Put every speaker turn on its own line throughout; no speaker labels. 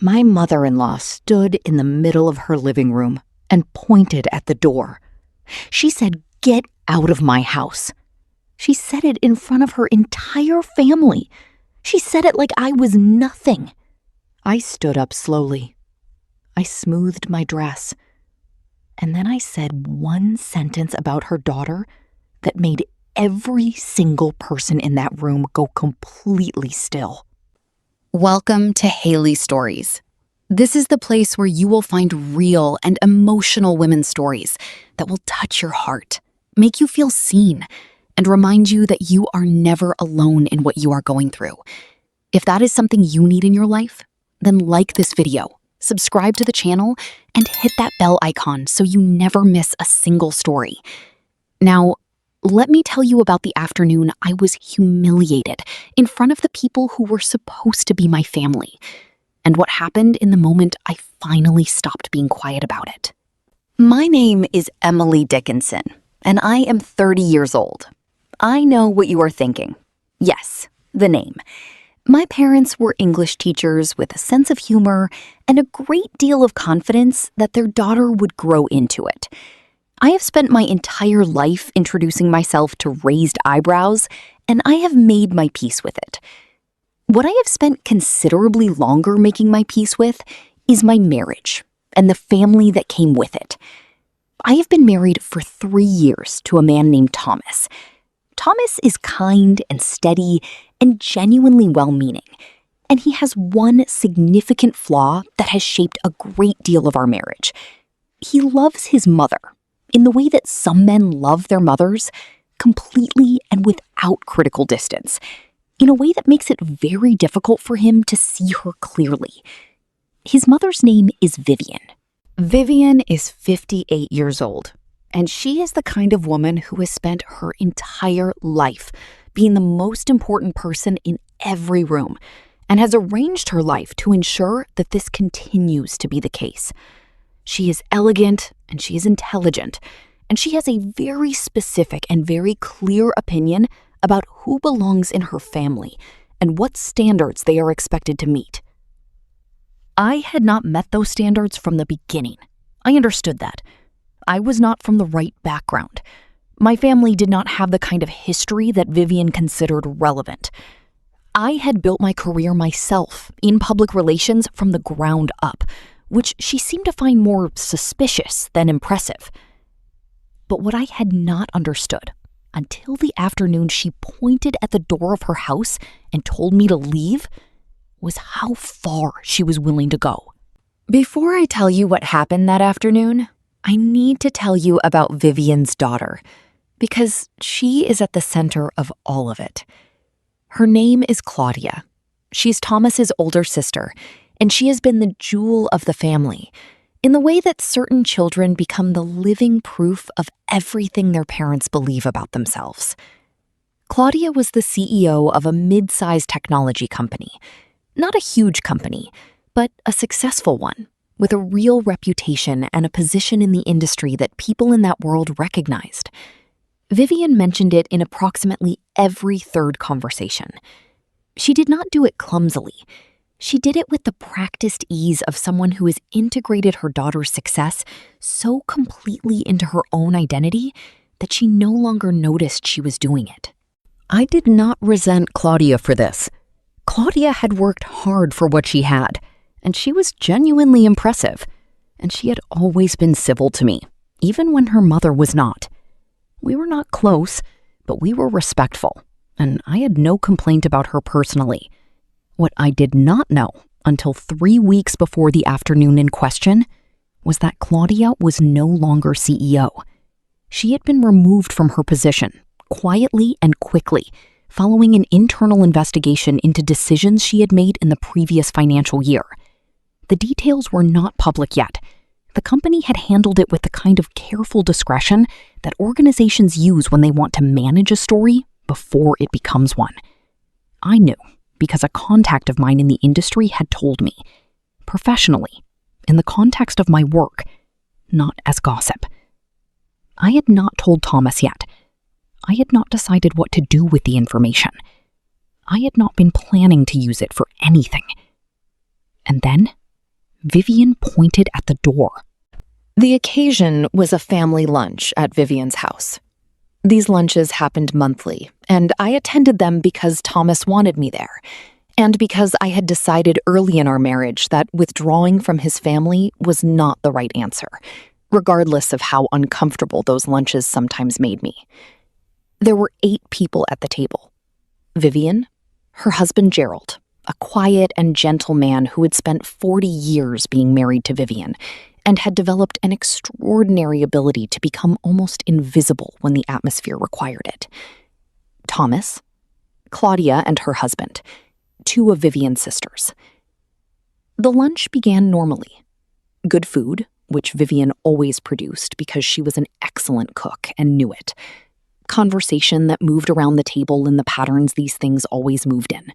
My mother-in-law stood in the middle of her living room and pointed at the door. She said, "Get out of my house." She said it in front of her entire family. She said it like I was nothing. I stood up slowly. I smoothed my dress. And then I said one sentence about her daughter that made every single person in that room go completely still.
Welcome to Haely Stories. This is the place where you will find real and emotional women's stories that will touch your heart, make you feel seen, and remind you that you are never alone in what you are going through. If that is something you need in your life, then like this video, subscribe to the channel, and hit that bell icon so you never miss a single story. Now, let me tell you about the afternoon I was humiliated in front of the people who were supposed to be my family, and what happened in the moment I finally stopped being quiet about it.
My name is Emily Dickinson, and I am 30 years old. I know what you are thinking. Yes, the name. My parents were English teachers with a sense of humor and a great deal of confidence that their daughter would grow into it. I have spent my entire life introducing myself to raised eyebrows, and I have made my peace with it. What I have spent considerably longer making my peace with is my marriage and the family that came with it. I have been married for 3 years to a man named Thomas. Thomas is kind and steady and genuinely well-meaning, and he has one significant flaw that has shaped a great deal of our marriage. He loves his mother in the way that some men love their mothers, completely and without critical distance, in a way that makes it very difficult for him to see her clearly. His mother's name is Vivian. Vivian is 58 years old, and she is the kind of woman who has spent her entire life being the most important person in every room and has arranged her life to ensure that this continues to be the case. She is elegant and she is intelligent, and she has a very specific and very clear opinion about who belongs in her family and what standards they are expected to meet. I had not met those standards from the beginning. I understood that. I was not from the right background. My family did not have the kind of history that Vivian considered relevant. I had built my career myself in public relations from the ground up, which she seemed to find more suspicious than impressive. But what I had not understood until the afternoon she pointed at the door of her house and told me to leave was how far she was willing to go. Before I tell you what happened that afternoon, I need to tell you about Vivian's daughter, because she is at the center of all of it. Her name is Claudia. She's Thomas's older sister, and she has been the jewel of the family, in the way that certain children become the living proof of everything their parents believe about themselves. Claudia was the CEO of a mid-sized technology company. Not a huge company, but a successful one, with a real reputation and a position in the industry that people in that world recognized. Vivian mentioned it in approximately every third conversation. She did not do it clumsily. She did it with the practiced ease of someone who has integrated her daughter's success so completely into her own identity that she no longer noticed she was doing it. I did not resent Claudia for this. Claudia had worked hard for what she had, and she was genuinely impressive, and she had always been civil to me, even when her mother was not. We were not close, but we were respectful, and I had no complaint about her personally. What I did not know until 3 weeks before the afternoon in question was that Claudia was no longer CEO. She had been removed from her position, quietly and quickly, following an internal investigation into decisions she had made in the previous financial year. The details were not public yet. The company had handled it with the kind of careful discretion that organizations use when they want to manage a story before it becomes one. I knew because a contact of mine in the industry had told me, professionally, in the context of my work, not as gossip. I had not told Thomas yet. I had not decided what to do with the information. I had not been planning to use it for anything. And then
Vivian pointed at the door.
The occasion was a family lunch at Vivian's house. These lunches happened monthly, and I attended them because Thomas wanted me there, and because I had decided early in our marriage that withdrawing from his family was not the right answer, regardless of how uncomfortable those lunches sometimes made me. There were 8 people at the table. Vivian, her husband Gerald, a quiet and gentle man who had spent 40 years being married to Vivian, and had developed an extraordinary ability to become almost invisible when the atmosphere required it. Thomas, Claudia and her husband, 2 of Vivian's sisters. The lunch began normally. Good food, which Vivian always produced because she was an excellent cook and knew it. Conversation that moved around the table in the patterns these things always moved in.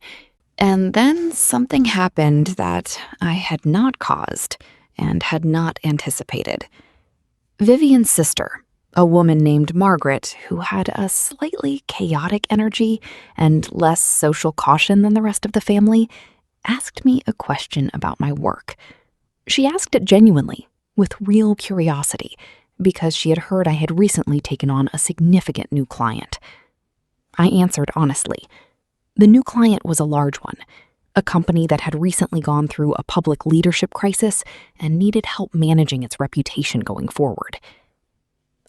And then something happened that I had not caused and had not anticipated. Vivian's sister, a woman named Margaret, who had a slightly chaotic energy and less social caution than the rest of the family, asked me a question about my work. She asked it genuinely, with real curiosity, because she had heard I had recently taken on a significant new client. I answered honestly. The new client was a large one, a company that had recently gone through a public leadership crisis and needed help managing its reputation going forward.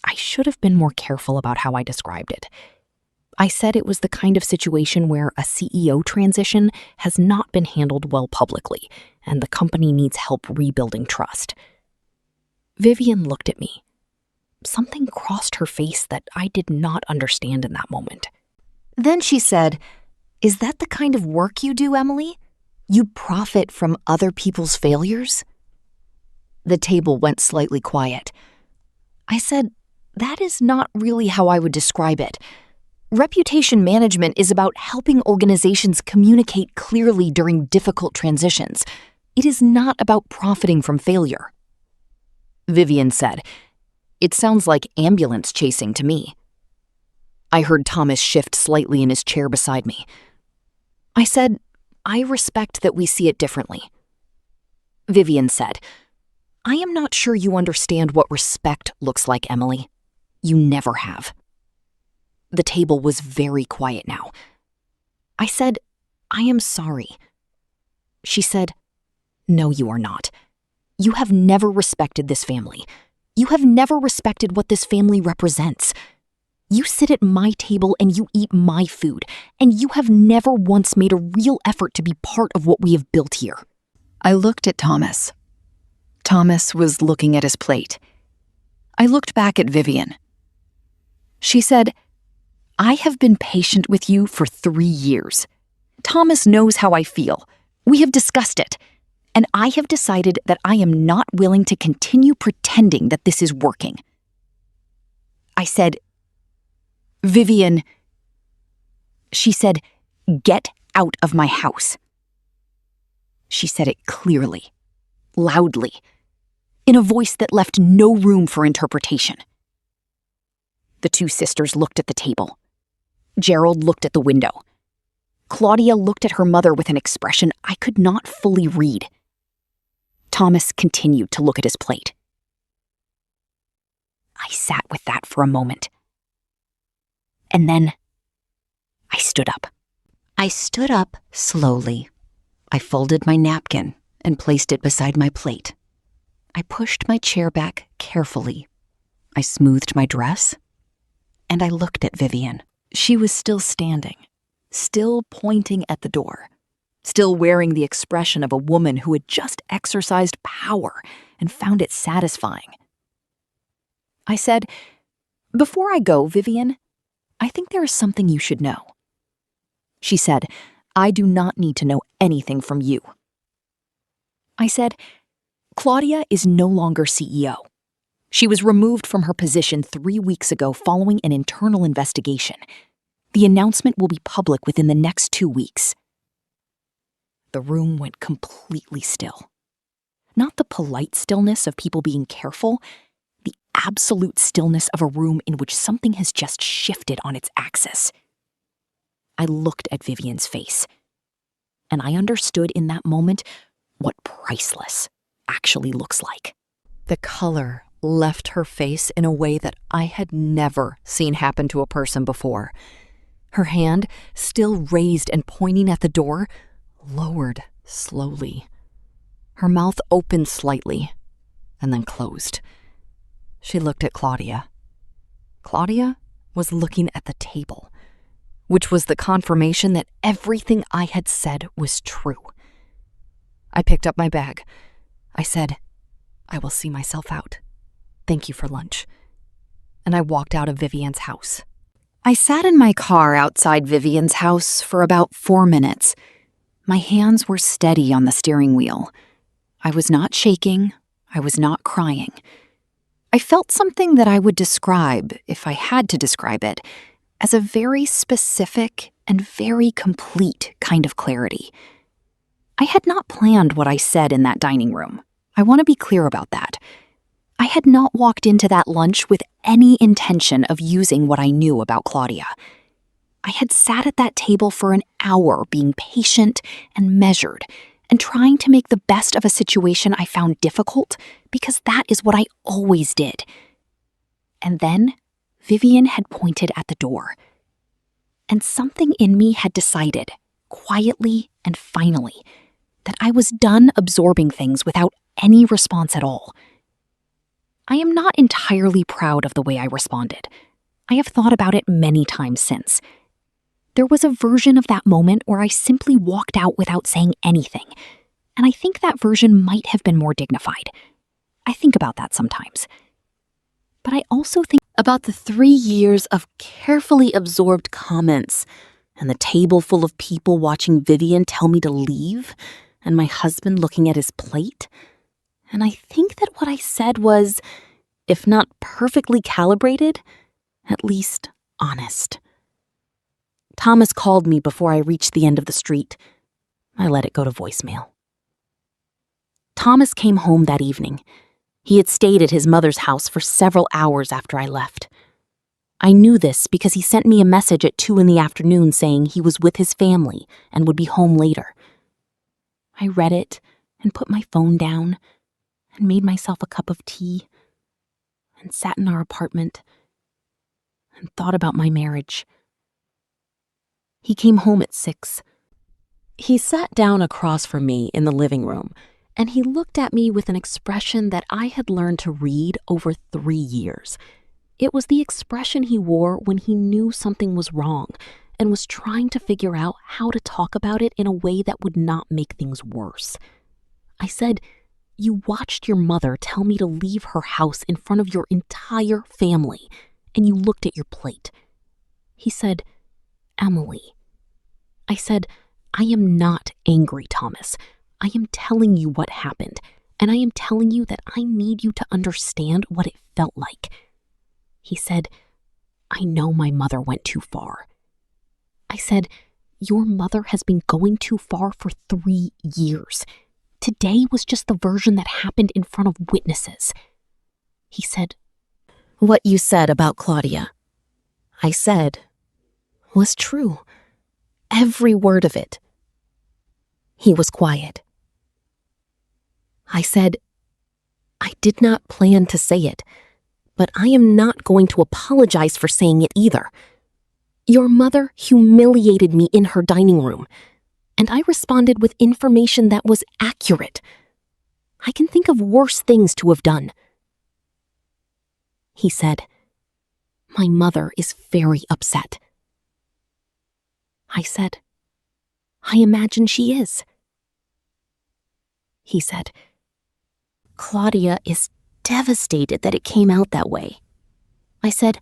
I should have been more careful about how I described it. I said it was the kind of situation where a CEO transition has not been handled well publicly, and the company needs help rebuilding trust. Vivian looked at me. Something crossed her face that I did not understand in that moment.
Then she said, "Is that the kind of work you do, Emily? You profit from other people's failures?" The table went slightly quiet. I said, "That is not really how I would describe it. Reputation management is about helping organizations communicate clearly during difficult transitions. It is not about profiting from failure." Vivian said, "It sounds like ambulance chasing to me." I heard Thomas shift slightly in his chair beside me. I said, "I respect that we see it differently." Vivian said, "I am not sure you understand what respect looks like, Emily. You never have." The table was very quiet now. I said, "I am sorry." She said, "No, you are not. You have never respected this family. You have never respected what this family represents. You sit at my table and you eat my food, and you have never once made a real effort to be part of what we have built here."
I looked at Thomas. Thomas was looking at his plate. I looked back at Vivian. She said, "I have been patient with you for 3 years. Thomas knows how I feel. We have discussed it. And I have decided that I am not willing to continue pretending that this is working." I said, "Vivian," she said, "get out of my house." She said it clearly, loudly, in a voice that left no room for interpretation. The 2 sisters looked at the table. Gerald looked at the window. Claudia looked at her mother with an expression I could not fully read. Thomas continued to look at his plate. I sat with that for a moment. And then I stood up. I stood up slowly. I folded my napkin and placed it beside my plate. I pushed my chair back carefully. I smoothed my dress, and I looked at Vivian. She was still standing, still pointing at the door, still wearing the expression of a woman who had just exercised power and found it satisfying. I said, "Before I go, Vivian, I think there is something you should know." She said, "I do not need to know anything from you." I said, "Claudia is no longer CEO. She was removed from her position 3 weeks ago following an internal investigation. The announcement will be public within the next 2 weeks." The room went completely still. Not the polite stillness of people being careful, the absolute stillness of a room in which something has just shifted on its axis. I looked at Vivian's face, and I understood in that moment what priceless, actually looks like.
The color left her face in a way that I had never seen happen to a person before. Her hand, still raised and pointing at the door, lowered slowly. Her mouth opened slightly and then closed. She looked at Claudia. Claudia was looking at the table, which was the confirmation that everything I had said was true. I picked up my bag. I said, "I will see myself out. Thank you for lunch." And I walked out of Vivian's house.
I sat in my car outside Vivian's house for about 4 minutes. My hands were steady on the steering wheel. I was not shaking. I was not crying. I felt something that I would describe, if I had to describe it, as a very specific and very complete kind of clarity. I had not planned what I said in that dining room. I want to be clear about that. I had not walked into that lunch with any intention of using what I knew about Claudia. I had sat at that table for an hour being patient and measured and trying to make the best of a situation I found difficult because that is what I always did. And then Vivian had pointed at the door. And something in me had decided, quietly and finally, that I was done absorbing things without any response at all. I am not entirely proud of the way I responded. I have thought about it many times since. There was a version of that moment where I simply walked out without saying anything, and I think that version might have been more dignified. I think about that sometimes. But I also think about the 3 years of carefully absorbed comments and the table full of people watching Vivian tell me to leave and my husband looking at his plate. And I think that what I said was, if not perfectly calibrated, at least honest. Thomas called me before I reached the end of the street. I let it go to voicemail. Thomas came home that evening. He had stayed at his mother's house for several hours after I left. I knew this because he sent me a message at 2 p.m. saying he was with his family and would be home later. I read it and put my phone down and made myself a cup of tea and sat in our apartment and thought about my marriage. He came home at 6. He sat down across from me in the living room, and he looked at me with an expression that I had learned to read over 3 years. It was the expression he wore when he knew something was wrong and was trying to figure out how to talk about it in a way that would not make things worse. I said, "You watched your mother tell me to leave her house in front of your entire family, and you looked at your plate." He said, "Emily." I said, "I am not angry, Thomas. I am telling you what happened, and I am telling you that I need you to understand what it felt like." He said, "I know my mother went too far." I said, "Your mother has been going too far for 3 years. Today was just the version that happened in front of witnesses." He said, "What you said about Claudia," I said, "was true. Every word of it." He was quiet. I said, "I did not plan to say it, but I am not going to apologize for saying it either. Your mother humiliated me in her dining room, and I responded with information that was accurate. I can think of worse things to have done." He said, "My mother is very upset." I said, "I imagine she is." He said, "Claudia is devastated that it came out that way." I said,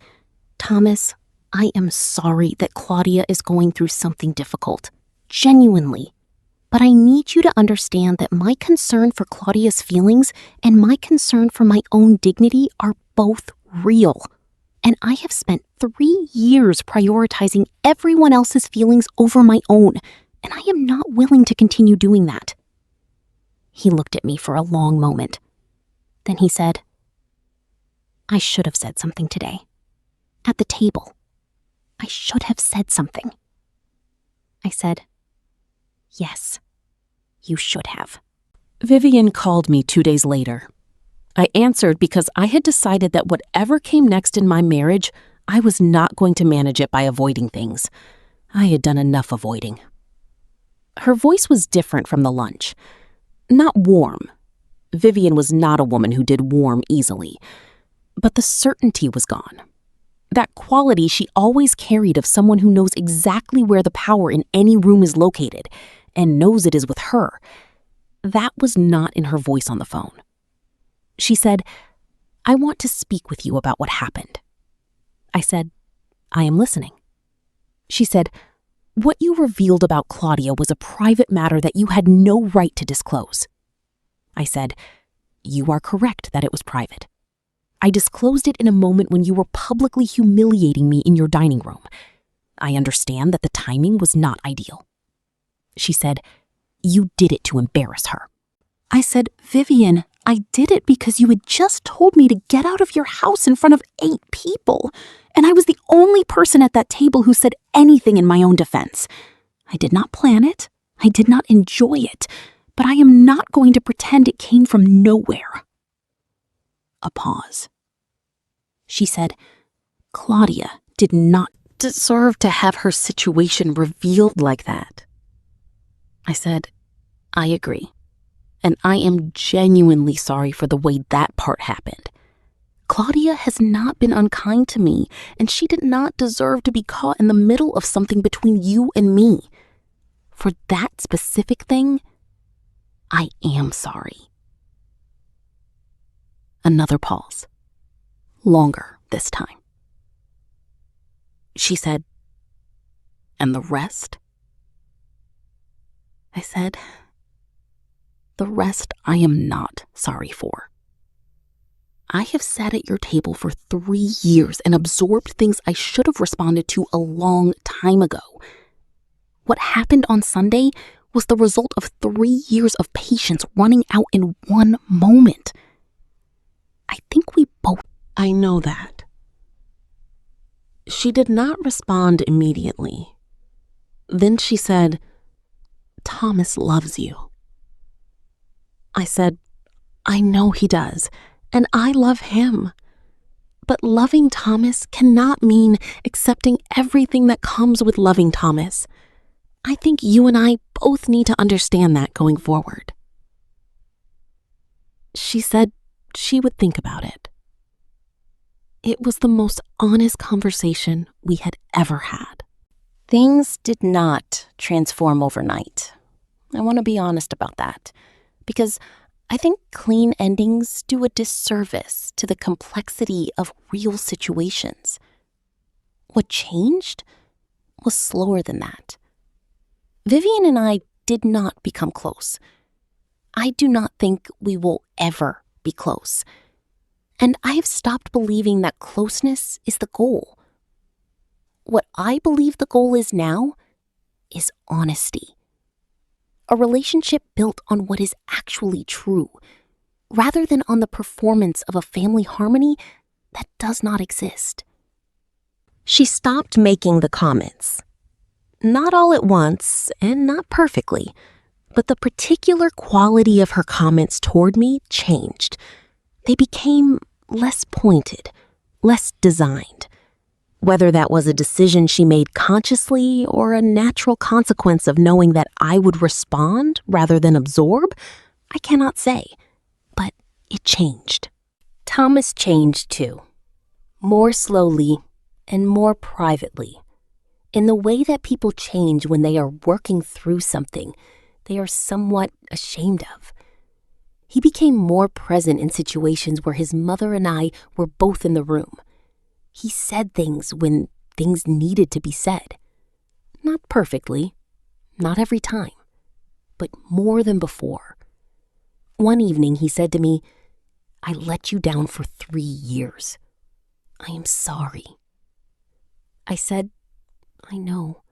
"Thomas, I am sorry that Claudia is going through something difficult, genuinely. But I need you to understand that my concern for Claudia's feelings and my concern for my own dignity are both real. And I have spent 3 years prioritizing everyone else's feelings over my own, and I am not willing to continue doing that." He looked at me for a long moment. Then he said, "I should have said something today. At the table. I should have said something." I said, "Yes, you should have."
Vivian called me 2 days later. I answered because I had decided that whatever came next in my marriage, I was not going to manage it by avoiding things. I had done enough avoiding. Her voice was different from the lunch. Not warm. Vivian was not a woman who did warm easily. But the certainty was gone. That quality she always carried of someone who knows exactly where the power in any room is located and knows it is with her. That was not in her voice on the phone. She said, "I want to speak with you about what happened." I said, "I am listening." She said, "What you revealed about Claudia was a private matter that you had no right to disclose." I said, "You are correct that it was private. I disclosed it in a moment when you were publicly humiliating me in your dining room. I understand that the timing was not ideal." She said, "You did it to embarrass her." I said, "Vivian, I did it because you had just told me to get out of your house in front of 8 people, and I was the only person at that table who said anything in my own defense. I did not plan it, I did not enjoy it, but I am not going to pretend it came from nowhere." A pause. She said, "Claudia did not deserve to have her situation revealed like that." I said, "I agree. And I am genuinely sorry for the way that part happened. Claudia has not been unkind to me, and she did not deserve to be caught in the middle of something between you and me. For that specific thing, I am sorry." Another pause. Longer this time. She said, "And the rest?" I said, "The rest I am not sorry for. I have sat at your table for 3 years and absorbed things I should have responded to a long time ago. What happened on Sunday was the result of 3 years of patience running out in one moment. I think we both—" "I know that." She did not respond immediately. Then she said, "Thomas loves you." I said, "I know he does, and I love him. But loving Thomas cannot mean accepting everything that comes with loving Thomas. I think you and I both need to understand that going forward." She said she would think about it. It was the most honest conversation we had ever had. Things did not transform overnight. I want to be honest about that, because I think clean endings do a disservice to the complexity of real situations. What changed was slower than that. Vivian and I did not become close. I do not think we will ever be close. And I have stopped believing that closeness is the goal. What I believe the goal is now is honesty. A relationship built on what is actually true, rather than on the performance of a family harmony that does not exist. She stopped making the comments. Not all at once, and not perfectly, but the particular quality of her comments toward me changed. They became less pointed, less designed. Whether that was a decision she made consciously or a natural consequence of knowing that I would respond rather than absorb, I cannot say, but it changed. Thomas changed too, more slowly and more privately, in the way that people change when they are working through something they are somewhat ashamed of. He became more present in situations where his mother and I were both in the room. He said things when things needed to be said. Not perfectly, not every time, but more than before. One evening he said to me, "I let you down for 3 years. I am sorry." I said, I know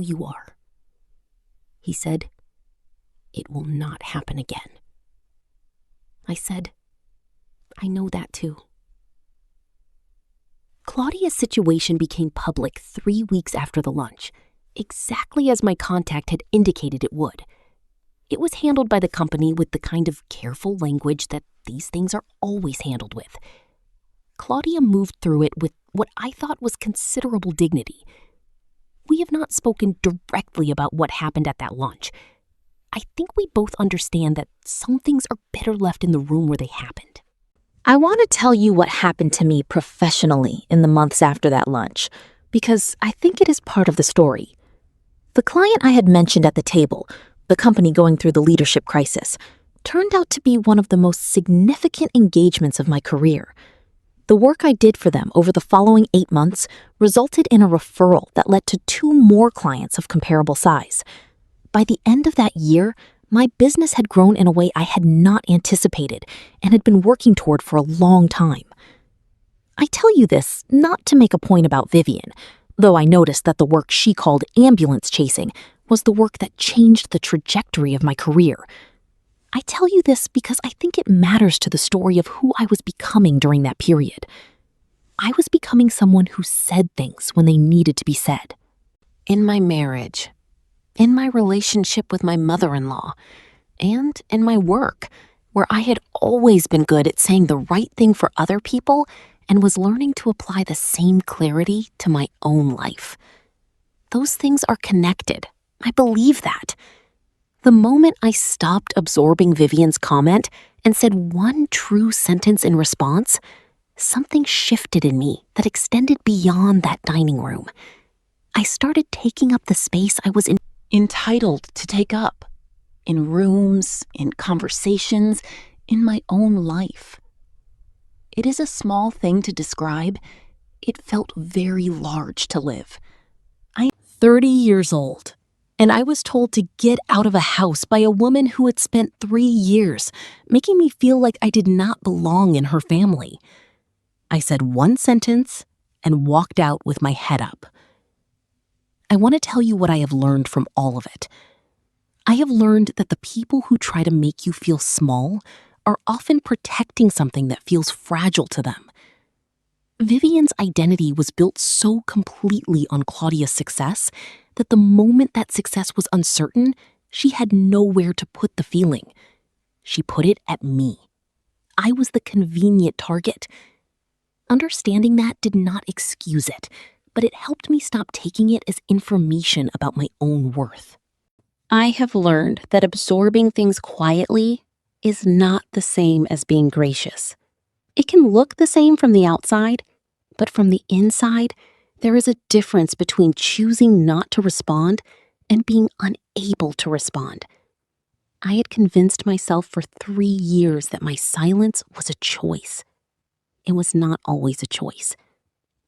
you are." He said, "It will not happen again." I said, "I know that too." Claudia's situation became public 3 weeks after the lunch, exactly as my contact had indicated it would. It was handled by the company with the kind of careful language that these things are always handled with. Claudia moved through it with what I thought was considerable dignity. We have not spoken directly about what happened at that lunch. I think we both understand that some things are better left in the room where they happened.
I want to tell you what happened to me professionally in the months after that lunch, because I think it is part of the story. The client I had mentioned at the table, the company going through the leadership crisis, turned out to be one of the most significant engagements of my career. The work I did for them over the following 8 months resulted in a referral that led to 2 more clients of comparable size. By the end of that year, my business had grown in a way I had not anticipated and had been working toward for a long time. I tell you this not to make a point about Vivian, though I noticed that the work she called ambulance chasing was the work that changed the trajectory of my career. I tell you this because I think it matters to the story of who I was becoming during that period. I was becoming someone who said things when they needed to be said.
In my marriage, in my relationship with my mother-in-law, and in my work, where I had always been good at saying the right thing for other people and was learning to apply the same clarity to my own life. Those things are connected. I believe that. The moment I stopped absorbing Vivian's comment and said one true sentence in response, something shifted in me that extended beyond that dining room. I started taking up the space I was entitled to take up, in rooms, in conversations, in my own life. It is a small thing to describe. It felt very large to live. I'm 30 years old, and I was told to get out of a house by a woman who had spent 3 years, making me feel like I did not belong in her family. I said one sentence and walked out with my head up. I want to tell you what I have learned from all of it. I have learned that the people who try to make you feel small are often protecting something that feels fragile to them. Vivian's identity was built so completely on Claudia's success that the moment that success was uncertain, she had nowhere to put the feeling. She put it at me. I was the convenient target. Understanding that did not excuse it, but it helped me stop taking it as information about my own worth.
I have learned that absorbing things quietly is not the same as being gracious. It can look the same from the outside, but from the inside, there is a difference between choosing not to respond and being unable to respond. I had convinced myself for 3 years that my silence was a choice. It was not always a choice.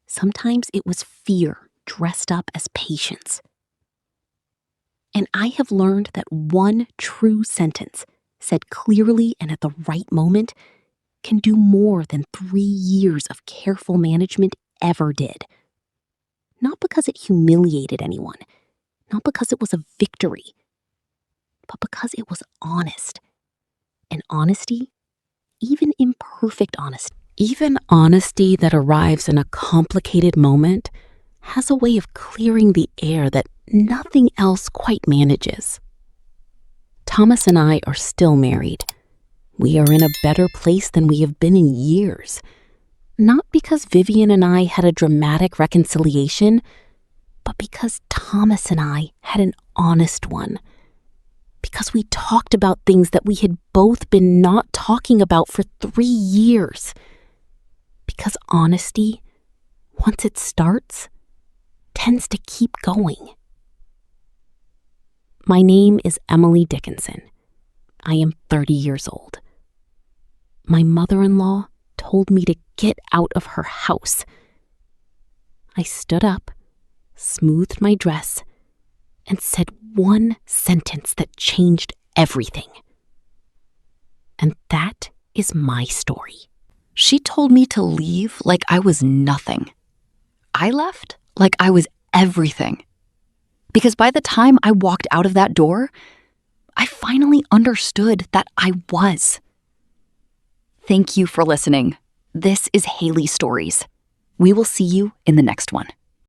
Sometimes it was fear dressed up as patience. And I have learned that one true sentence, said clearly and at the right moment, can do more than 3 years of careful management ever did. Not because it humiliated anyone, not because it was a victory, but because it was honest. And honesty, even imperfect honesty, even honesty that arrives in a complicated moment, has a way of clearing the air that nothing else quite manages. Thomas and I are still married. We are in a better place than we have been in years. Not because Vivian and I had a dramatic reconciliation, but because Thomas and I had an honest one. Because we talked about things that we had both been not talking about for 3 years. Because honesty, once it starts, tends to keep going. My name is Emily Dickinson. I am 30 years old. My mother-in-law told me to get out of her house. I stood up, smoothed my dress, and said one sentence that changed everything. And that is my story.
She told me to leave like I was nothing. I left like I was everything. Because by the time I walked out of that door, I finally understood that I was. Thank you for listening. This is Haely Stories. We will see you in the next one.